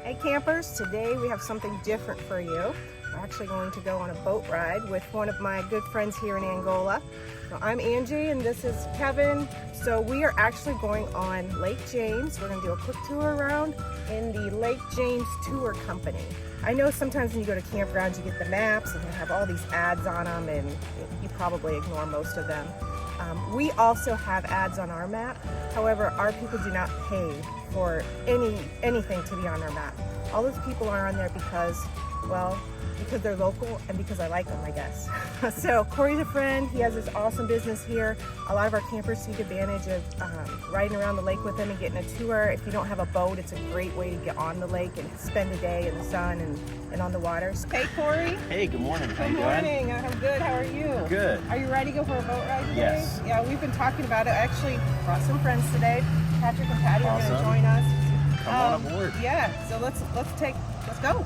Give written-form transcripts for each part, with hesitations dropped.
Hey campers, today we have something different for you. We're actually going to go on a boat ride with one of my good friends here in Angola. So I'm Angie and this is Kevin. So we are actually going on Lake James. We're going to do a quick tour around in the Lake James Tour Company. I know sometimes when you go to campgrounds you get the maps and they have all these ads on them and you probably ignore most of them. We also have ads on our map. However, our people do not pay for anything to be on our map. All those people are on there because, well, because they're local and because I like them, I guess. So Corey's a friend. He has this awesome business here. A lot of our campers take advantage of riding around the lake with him and getting a tour. If you don't have a boat, it's a great way to get on the lake and spend a day in the sun and on the waters. Hey, Corey. Hey, good morning. Good morning. I'm good. How are you? Good. Are you ready to go for a boat ride today? Yes. Yeah, we've been talking about it. I actually brought some friends today. Patrick and Patty are going to join us. Come on aboard. Yeah. So let's go.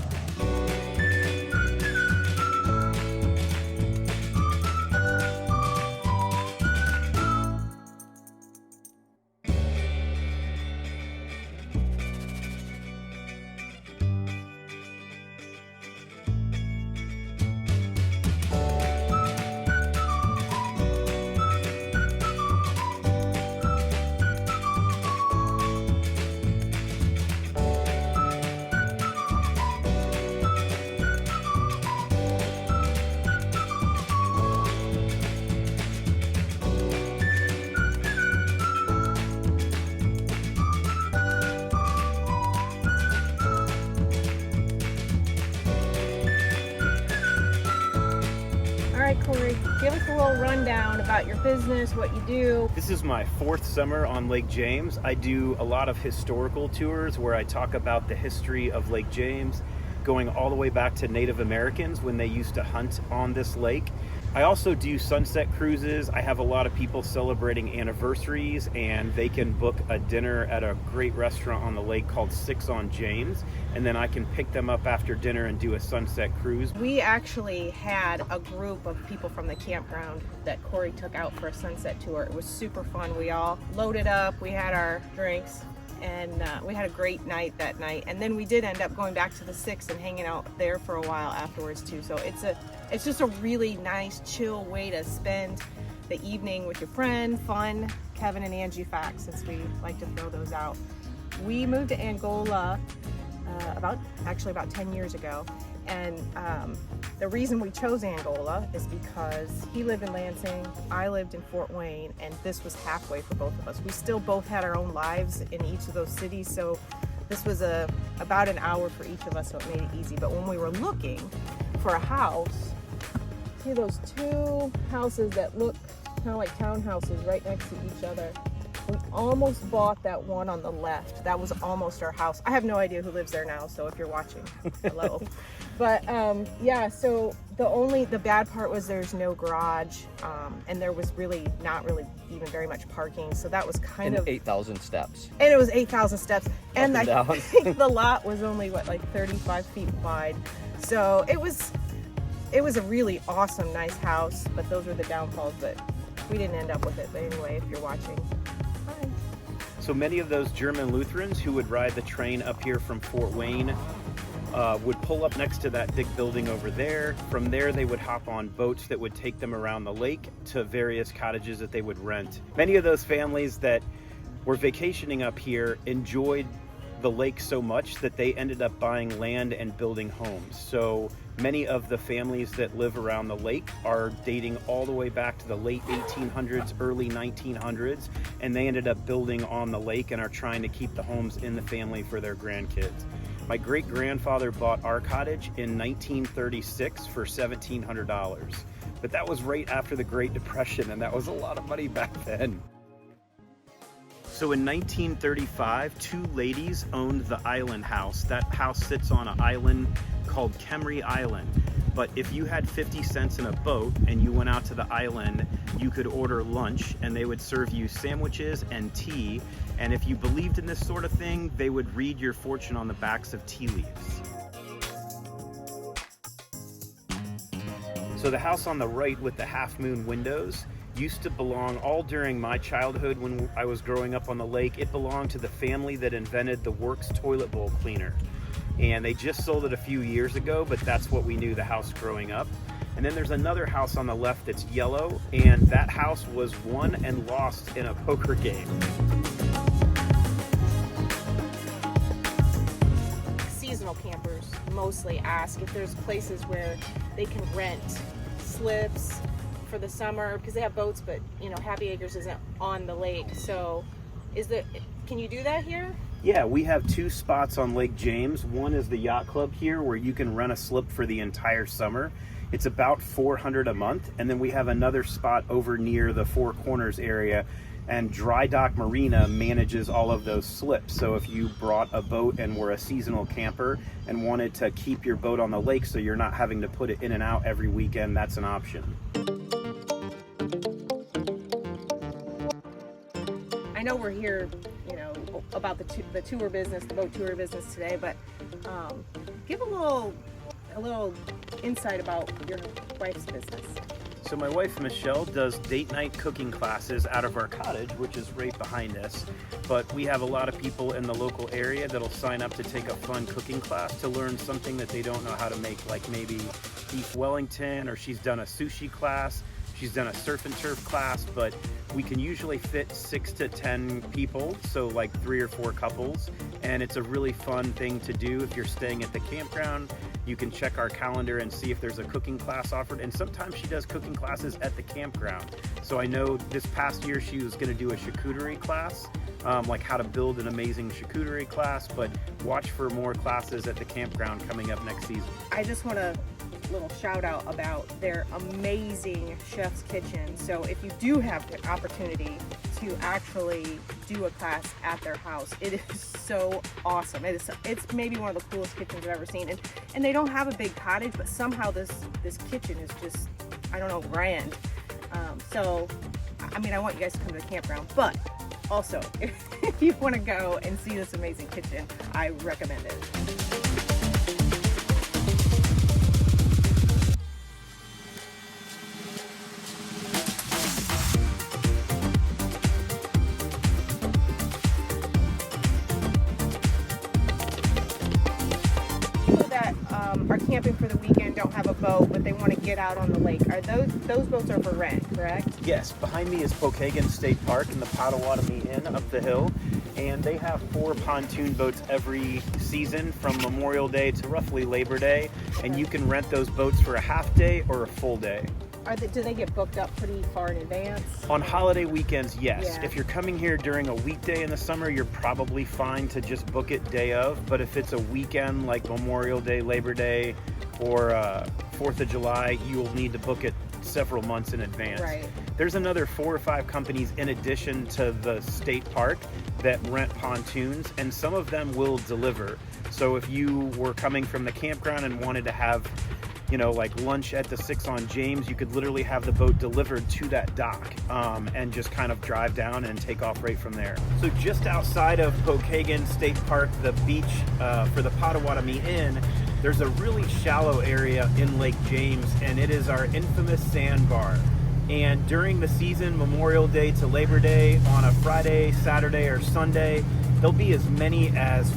Corey, give us a little rundown about your business, what you do. This is my 4th summer on Lake James. I do a lot of historical tours where I talk about the history of Lake James, going all the way back to Native Americans when they used to hunt on this lake. I also do sunset cruises. I have a lot of people celebrating anniversaries and they can book a dinner at a great restaurant on the lake called 6 on James, and then I can pick them up after dinner and do a sunset cruise. We actually had a group of people from the campground that Corey took out for a sunset tour. It was super fun. We all loaded up, we had our drinks, and we had a great night that night. And then we did end up going back to the 6 and hanging out there for a while afterwards too. So it's just a really nice, chill way to spend the evening with your friend, fun. Kevin and Angie facts, since we like to throw those out. We moved to Angola about 10 years ago. And the reason we chose Angola is because he lived in Lansing, I lived in Fort Wayne, and this was halfway for both of us. We still both had our own lives in each of those cities, so this was about an hour for each of us, so it made it easy. But when we were looking for a house, see those two houses that look kind of like townhouses right next to each other? We almost bought that one on the left. That was almost our house. I have no idea who lives there now, so if you're watching, hello. But yeah, so the bad part was there's no garage, and there was not really even very much parking. So that was kind of 8,000 steps. And it was 8,000 steps, and I down. think the lot was only like 35 feet wide. So it was a really awesome, nice house. But those were the downfalls. But we didn't end up with it. But anyway, if you're watching. Hi. So many of those German Lutherans who would ride the train up here from Fort Wayne would pull up next to that big building over there. From there, they would hop on boats that would take them around the lake to various cottages that they would rent. Many of those families that were vacationing up here enjoyed the lake so much that they ended up buying land and building homes. So many of the families that live around the lake are dating all the way back to the late 1800s, early 1900s, and they ended up building on the lake and are trying to keep the homes in the family for their grandkids. My great-grandfather bought our cottage in 1936 for $1,700, but that was right after the Great Depression, and that was a lot of money back then. So in 1935, 2 ladies owned the island house. That house sits on an island called Kemry Island. But if you had 50 cents in a boat and you went out to the island, you could order lunch and they would serve you sandwiches and tea. And if you believed in this sort of thing, they would read your fortune on the backs of tea leaves. So the house on the right with the half moon windows used to belong, all during my childhood when I was growing up on the lake, it belonged to the family that invented the Works toilet bowl cleaner. and they just sold it a few years ago, but that's what we knew the house growing up. And then there's another house on the left that's yellow, and that house was won and lost in a poker game. Seasonal campers mostly ask if there's places where they can rent slips for the summer, because they have boats, but you know, Happy Acres isn't on the lake. So can you do that here? Yeah, we have 2 spots on Lake James. One is the yacht club here, where you can rent a slip for the entire summer. It's about $400 a month. And then we have another spot over near the Four Corners area, and Dry Dock Marina manages all of those slips. So if you brought a boat and were a seasonal camper and wanted to keep your boat on the lake so you're not having to put it in and out every weekend, that's an option. I know we're here, you know, about the tour business, the boat tour business today, but give a little insight about your wife's business. So my wife Michelle does date night cooking classes out of our cottage, which is right behind us. But we have a lot of people in the local area that'll sign up to take a fun cooking class to learn something that they don't know how to make, like maybe beef Wellington, or she's done a sushi class. She's done a surf and turf class, but we can usually fit 6 to 10 people, so like 3 or 4 couples, and it's a really fun thing to do. If you're staying at the campground, you can check our calendar and see if there's a cooking class offered, and sometimes she does cooking classes at the campground. So I know this past year she was going to do a charcuterie class, like how to build an amazing charcuterie class, but watch for more classes at the campground coming up next season. I just want to little shout out about their amazing chef's kitchen. So if you do have the opportunity to actually do a class at their house, it is so awesome. It's maybe one of the coolest kitchens I've ever seen, and they don't have a big cottage, but somehow this kitchen is just, I don't know, grand. So I mean, I want you guys to come to the campground, but also if you want to go and see this amazing kitchen, I recommend it. Are camping for the weekend, don't have a boat, but they want to get out on the lake. Are those boats are for rent, correct? Yes, behind me is Pokagon State Park and the Potawatomi Inn up the hill, and they have 4 pontoon boats every season from Memorial Day to roughly Labor Day, and you can rent those boats for a half day or a full day. Do they get booked up pretty far in advance? On holiday weekends, yes. Yeah. If you're coming here during a weekday in the summer, you're probably fine to just book it day of. But if it's a weekend like Memorial Day, Labor Day, or 4th of July, you'll need to book it several months in advance. Right. There's another 4 or 5 companies in addition to the state park that rent pontoons, and some of them will deliver. So if you were coming from the campground and wanted to have, you know, like lunch at the 6 on James, you could literally have the boat delivered to that dock and just kind of drive down and take off right from there. So just outside of Pokagon State Park, the beach for the Potawatomi Inn, there's a really shallow area in Lake James, and it is our infamous sandbar. And during the season, Memorial Day to Labor Day, on a Friday, Saturday, or Sunday, there'll be as many as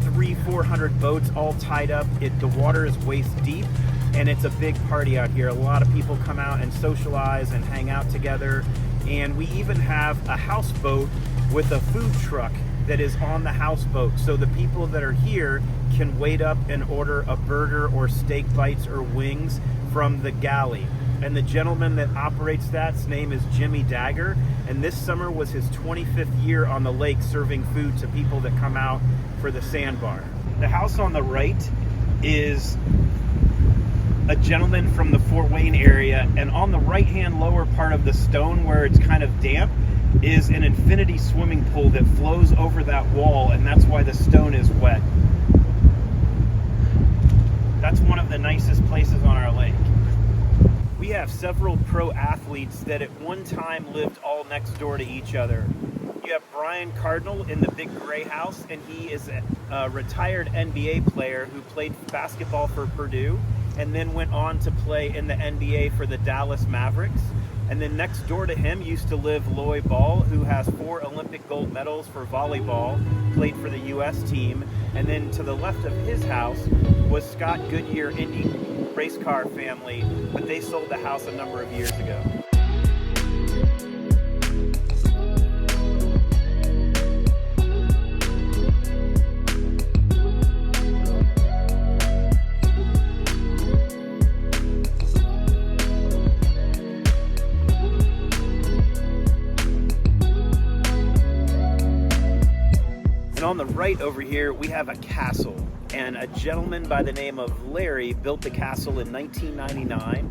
300-400 boats all tied up. The water is waist deep, and it's a big party out here. A lot of people come out and socialize and hang out together. And we even have a houseboat with a food truck that is on the houseboat. So the people that are here can wait up and order a burger or steak bites or wings from the galley. And the gentleman that operates that's name is Jimmy Dagger. And this summer was his 25th year on the lake serving food to people that come out for the sandbar. The house on the right is a gentleman from the Fort Wayne area, and on the right-hand lower part of the stone where it's kind of damp is an infinity swimming pool that flows over that wall, and that's why the stone is wet. That's one of the nicest places on our lake. We have several pro athletes that at one time lived all next door to each other. You have Brian Cardinal in the big gray house, and he is a retired NBA player who played basketball for Purdue and then went on to play in the NBA for the Dallas Mavericks. And then next door to him used to live Loy Ball, who has 4 Olympic gold medals for volleyball, played for the U.S. team. And then to the left of his house was Scott Goodyear Indy race car family, but they sold the house a number of years ago. And on the right over here, we have a castle. And a gentleman by the name of Larry built the castle in 1999.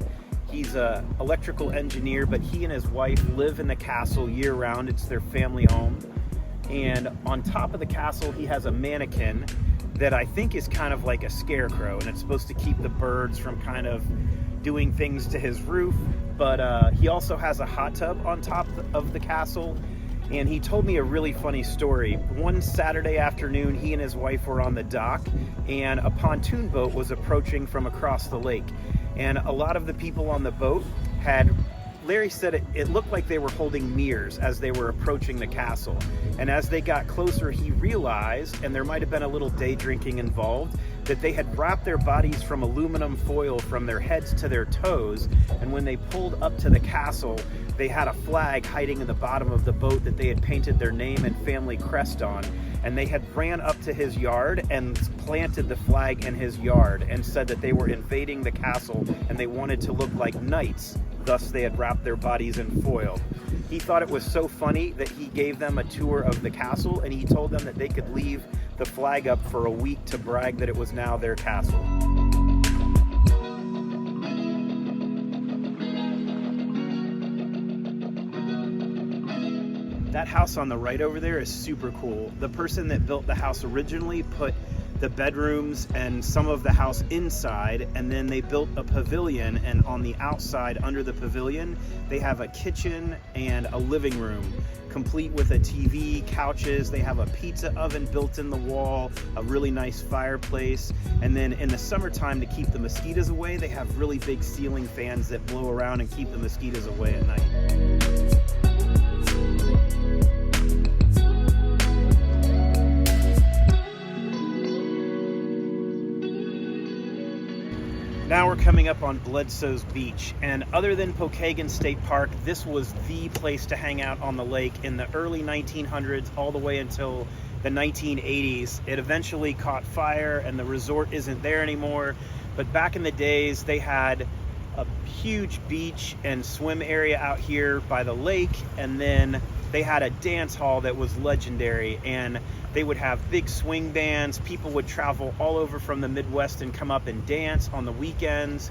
He's an electrical engineer, but he and his wife live in the castle year-round. It's their family home. And on top of the castle, he has a mannequin that I think is kind of like a scarecrow, and it's supposed to keep the birds from kind of doing things to his roof. But he also has a hot tub on top of the castle. And he told me a really funny story. One Saturday afternoon, he and his wife were on the dock, and a pontoon boat was approaching from across the lake. And a lot of the people on the boat had, Larry said it looked like they were holding mirrors as they were approaching the castle. And as they got closer, he realized, and there might have been a little day drinking involved, that they had wrapped their bodies from aluminum foil from their heads to their toes. And when they pulled up to the castle, they had a flag hiding in the bottom of the boat that they had painted their name and family crest on. And they had ran up to his yard and planted the flag in his yard and said that they were invading the castle and they wanted to look like knights. Thus, they had wrapped their bodies in foil. He thought it was so funny that he gave them a tour of the castle, and he told them that they could leave the flag up for a week to brag that it was now their castle. That house on the right over there is super cool. The person that built the house originally put the bedrooms and some of the house inside, and then they built a pavilion, and on the outside under the pavilion they have a kitchen and a living room complete with a TV, couches. They have a pizza oven built in the wall, a really nice fireplace, and then in the summertime, to keep the mosquitoes away, they have really big ceiling fans that blow around and keep the mosquitoes away at night. Now we're coming up on Bledsoe's Beach, and other than Pokagon State Park, this was the place to hang out on the lake in the early 1900s all the way until the 1980s. It eventually caught fire and the resort isn't there anymore, but back in the days they had a huge beach and swim area out here by the lake, and then they had a dance hall that was legendary, and they would have big swing bands. People would travel all over from the Midwest and come up and dance on the weekends.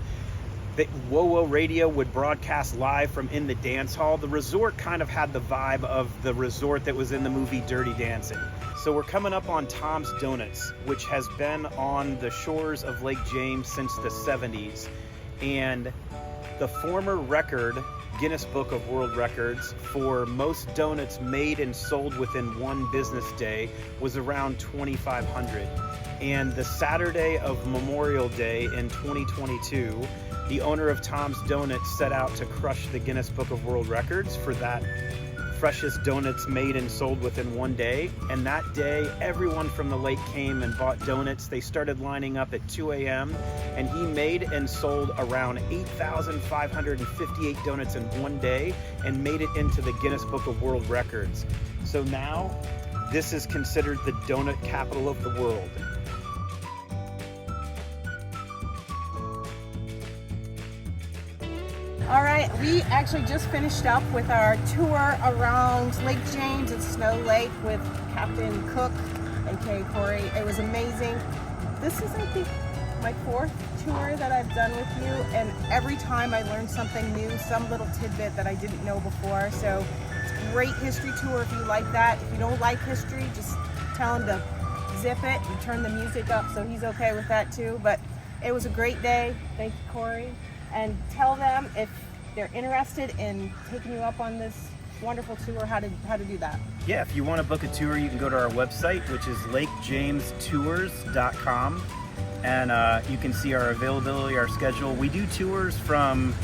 The WoWo Radio would broadcast live from in the dance hall. The resort kind of had the vibe of the resort that was in the movie Dirty Dancing. So we're coming up on Tom's Donuts, which has been on the shores of Lake James since the 70s. And the former record, Guinness Book of World Records, for most donuts made and sold within one business day was around 2,500. And the Saturday of Memorial Day in 2022, the owner of Tom's Donuts set out to crush the Guinness Book of World Records for that freshest donuts made and sold within one day. And that day, everyone from the lake came and bought donuts. They started lining up at 2 a.m. and he made and sold around 8,558 donuts in one day and made it into the Guinness Book of World Records. So now, this is considered the donut capital of the world. All right, we actually just finished up with our tour around Lake James and Snow Lake with Captain Cook, aka Corey. It was amazing. This is, I think, my 4th tour that I've done with you, and every time I learned something new, some little tidbit that I didn't know before. So it's a great history tour if you like that. If you don't like history, just tell him to zip it and turn the music up so he's okay with that too. But it was a great day. Thank you, Corey. And tell them if they're interested in taking you up on this wonderful tour, how to do that. Yeah, if you want to book a tour, you can go to our website, which is lakejamestours.com, and you can see our availability, our schedule. We do tours from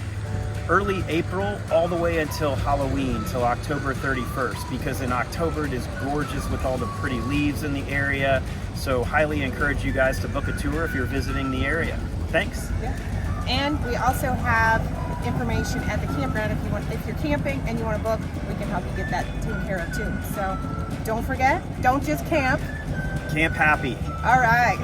early April all the way until Halloween, till October 31st, because in October it is gorgeous with all the pretty leaves in the area. So highly encourage you guys to book a tour if you're visiting the area. Thanks. Yeah. And we also have information at the campground if you're camping and you want to book, we can help you get that taken care of too. So don't forget, don't just camp. Camp happy. All right.